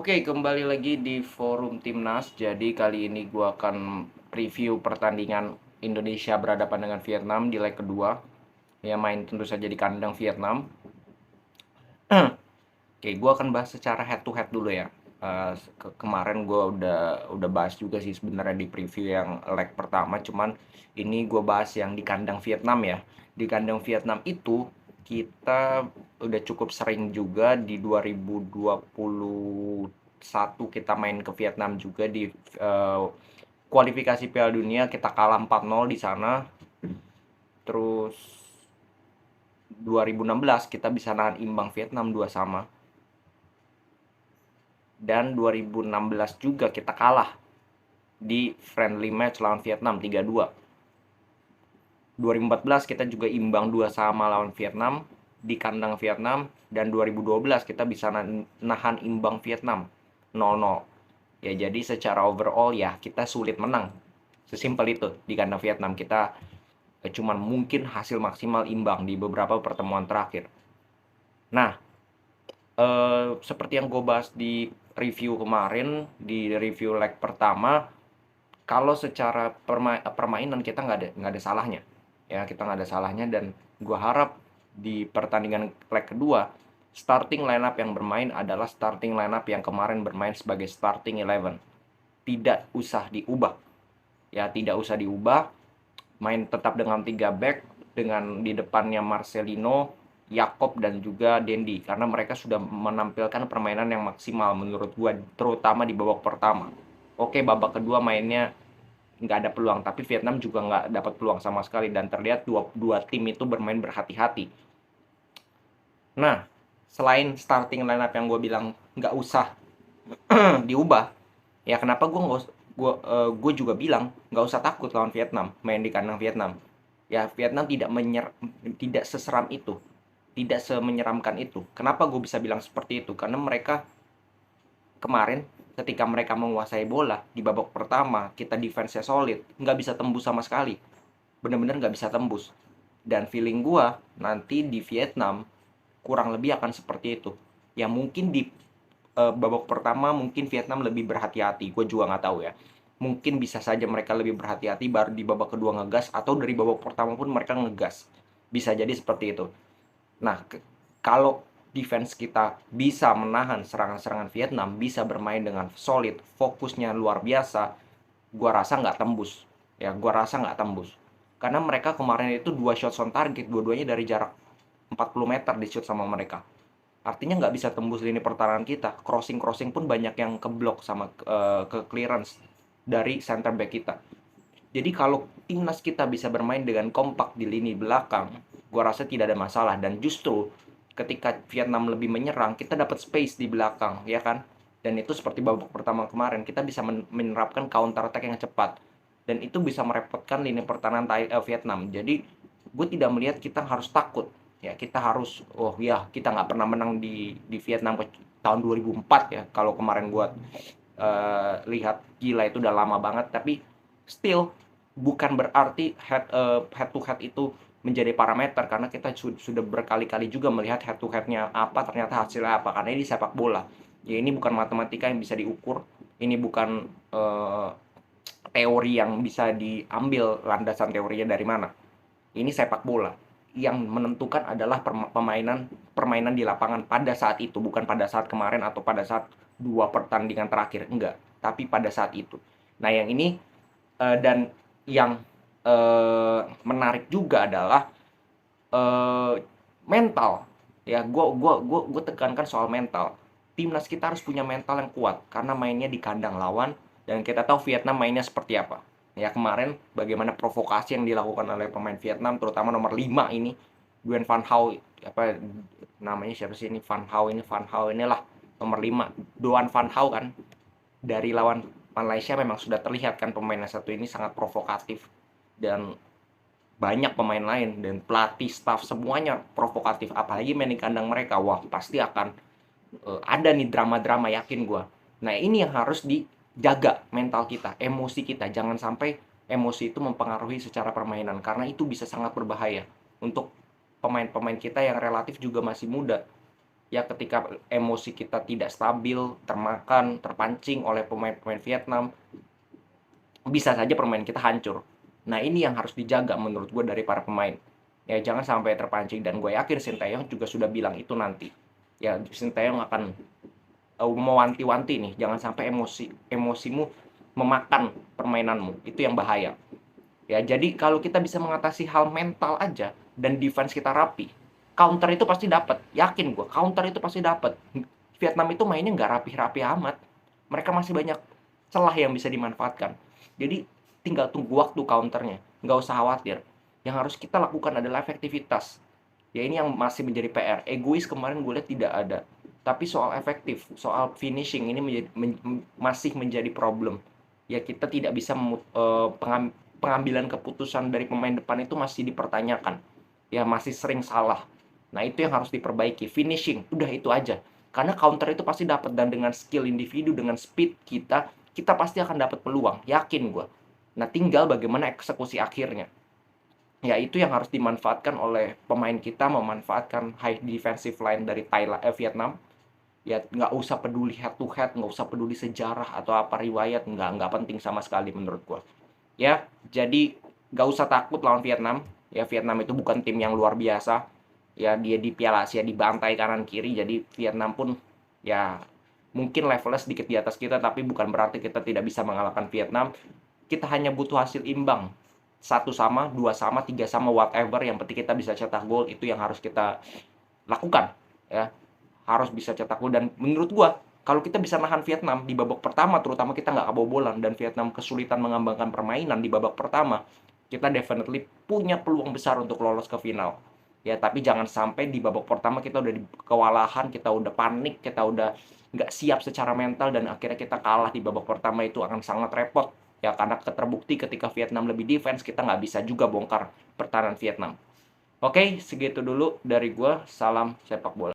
Oke, kembali lagi di forum Timnas. Jadi kali ini gua akan review pertandingan Indonesia berhadapan dengan Vietnam di leg kedua. Ya main tentu saja di kandang Vietnam. Oke, gua akan bahas secara head to head dulu ya. Kemarin gua udah bahas juga sih sebenarnya di preview yang leg pertama, cuman ini gua bahas yang di kandang Vietnam ya. Di kandang Vietnam itu kita udah cukup sering juga di 2021 kita main ke Vietnam juga di kualifikasi Piala Dunia, kita kalah 4-0 di sana. Terus 2016 kita bisa nahan imbang Vietnam 2-2. Dan 2016 juga kita kalah di friendly match lawan Vietnam 3-2. 2014 kita juga imbang 2-2 lawan Vietnam di kandang Vietnam, dan 2012 kita bisa nahan imbang Vietnam 0-0. Ya jadi secara overall ya kita sulit menang. Sesimpel itu. Di kandang Vietnam kita cuman mungkin hasil maksimal imbang di beberapa pertemuan terakhir. Nah, seperti yang gue bahas di review kemarin, di review leg pertama, kalau secara permainan kita nggak ada salahnya. Ya, kita nggak ada salahnya, dan gue harap di pertandingan leg kedua, starting lineup yang bermain adalah starting lineup yang kemarin bermain sebagai starting 11. Tidak usah diubah. Ya, tidak usah diubah. Main tetap dengan 3 back, dengan di depannya Marcelino, Yakob, dan juga Dendi, karena mereka sudah menampilkan permainan yang maksimal menurut gua, terutama di babak pertama. Oke, babak kedua mainnya nggak ada peluang, tapi Vietnam juga nggak dapat peluang sama sekali, dan terlihat dua tim itu bermain berhati-hati. Nah, selain starting lineup yang gue bilang nggak usah diubah, ya kenapa gue juga bilang nggak usah takut lawan Vietnam, main di kandang Vietnam. Ya Vietnam tidak seseram itu, tidak semenyeramkan itu. Kenapa gue bisa bilang seperti itu? Karena mereka kemarin ketika mereka menguasai bola di babak pertama, kita defense-nya solid, nggak bisa tembus sama sekali, bener-bener nggak bisa tembus. Dan feeling gue nanti di Vietnam kurang lebih akan seperti itu. Ya mungkin di babak pertama mungkin Vietnam lebih berhati-hati, gue juga nggak tahu ya. Mungkin bisa saja mereka lebih berhati-hati, baru di babak kedua ngegas, atau dari babak pertama pun mereka ngegas. Bisa jadi seperti itu. Nah, kalau defense kita bisa menahan serangan-serangan Vietnam, bisa bermain dengan solid, fokusnya luar biasa, gua rasa nggak tembus. Ya, gua rasa nggak tembus. Karena mereka kemarin itu 2 shots on target, dua-duanya dari jarak 40 meter di shoot sama mereka. Artinya nggak bisa tembus lini pertahanan kita. Crossing-crossing pun banyak yang keblok sama ke clearance dari center back kita. Jadi kalau timnas kita bisa bermain dengan kompak di lini belakang, gua rasa tidak ada masalah. Dan justru ketika Vietnam lebih menyerang, kita dapat space di belakang, ya kan? Dan itu seperti babak pertama kemarin, kita bisa menerapkan counter attack yang cepat. Dan itu bisa merepotkan lini pertahanan Vietnam. Jadi gue tidak melihat kita harus takut. Ya, kita harus, oh ya, kita nggak pernah menang di Vietnam ke tahun 2004 ya. Kalau kemarin gue lihat, gila itu udah lama banget, tapi still bukan berarti head to head itu menjadi parameter, karena kita sudah berkali-kali juga melihat head to headnya apa, ternyata hasilnya apa, karena ini sepak bola. Ya ini bukan matematika yang bisa diukur, ini bukan teori yang bisa diambil landasan teorinya dari mana. Ini sepak bola. Yang menentukan adalah permainan di lapangan pada saat itu, bukan pada saat kemarin atau pada saat 2 pertandingan terakhir, enggak, tapi pada saat itu. Nah, yang ini dan yang menarik juga adalah mental. Ya, gue tekankan soal mental. Timnas kita harus punya mental yang kuat karena mainnya di kandang lawan, dan kita tahu Vietnam mainnya seperti apa. Ya kemarin bagaimana provokasi yang dilakukan oleh pemain Vietnam, terutama nomor 5 ini, Nguyen Van Hao, apa namanya, siapa sih ini, Van Hao inilah nomor 5, Doan Van Hao kan, dari lawan Malaysia memang sudah terlihat kan pemainnya satu ini sangat provokatif, dan banyak pemain lain dan pelatih, staff semuanya provokatif, apalagi main di kandang mereka, wah pasti akan ada nih drama-drama, yakin gue. Nah ini yang harus dijaga, mental kita, emosi kita, jangan sampai emosi itu mempengaruhi secara permainan, karena itu bisa sangat berbahaya untuk pemain-pemain kita yang relatif juga masih muda. Ya ketika emosi kita tidak stabil, termakan, terpancing oleh pemain-pemain Vietnam, bisa saja permainan kita hancur. Nah ini yang harus dijaga menurut gue dari para pemain. Ya jangan sampai terpancing, dan gue yakin Sinteyong juga sudah bilang itu nanti. Ya Sinteyong akan mewanti-wanti nih, jangan sampai emosimu memakan permainanmu. Itu yang bahaya. Ya jadi kalau kita bisa mengatasi hal mental aja dan defense kita rapi, counter itu pasti dapat. Yakin gue, counter itu pasti dapat. Vietnam itu mainnya nggak rapi-rapi amat. Mereka masih banyak celah yang bisa dimanfaatkan. Jadi tinggal tunggu waktu counternya. Nggak usah khawatir. Yang harus kita lakukan adalah efektivitas. Ya ini yang masih menjadi PR. Egois kemarin gue lihat tidak ada. Tapi soal efektif, soal finishing ini masih menjadi problem. Ya kita tidak bisa pengambilan keputusan dari pemain depan itu masih dipertanyakan. Ya masih sering salah. Nah itu yang harus diperbaiki. Finishing, udah itu aja. Karena counter itu pasti dapat, dan dengan skill individu, dengan speed kita pasti akan dapat peluang, yakin gue. Nah tinggal bagaimana eksekusi akhirnya. Ya itu yang harus dimanfaatkan oleh pemain kita, memanfaatkan high defensive line dari Vietnam. Ya nggak usah peduli head to head, nggak usah peduli sejarah atau apa riwayat, nggak penting sama sekali menurut gue. Ya jadi nggak usah takut lawan Vietnam. Ya Vietnam itu bukan tim yang luar biasa. Ya dia di Piala Asia dibantai kanan kiri, jadi Vietnam pun ya mungkin levelnya sedikit di atas kita, tapi bukan berarti kita tidak bisa mengalahkan Vietnam. Kita hanya butuh hasil imbang, 1-1, 2-1, 3-1, whatever, yang penting kita bisa cetak gol. Itu yang harus kita lakukan ya, harus bisa cetak gol. Dan menurut gua kalau kita bisa nahan Vietnam di babak pertama, terutama kita nggak kebobolan dan Vietnam kesulitan mengembangkan permainan di babak pertama, kita definitely punya peluang besar untuk lolos ke final. Ya tapi jangan sampai di babak pertama kita udah kewalahan, kita udah panik, kita udah nggak siap secara mental, dan akhirnya kita kalah di babak pertama. Itu akan sangat repot ya, karena terbukti ketika Vietnam lebih defense, kita nggak bisa juga bongkar pertahanan Vietnam. Oke, segitu dulu dari gue. Salam sepak bola.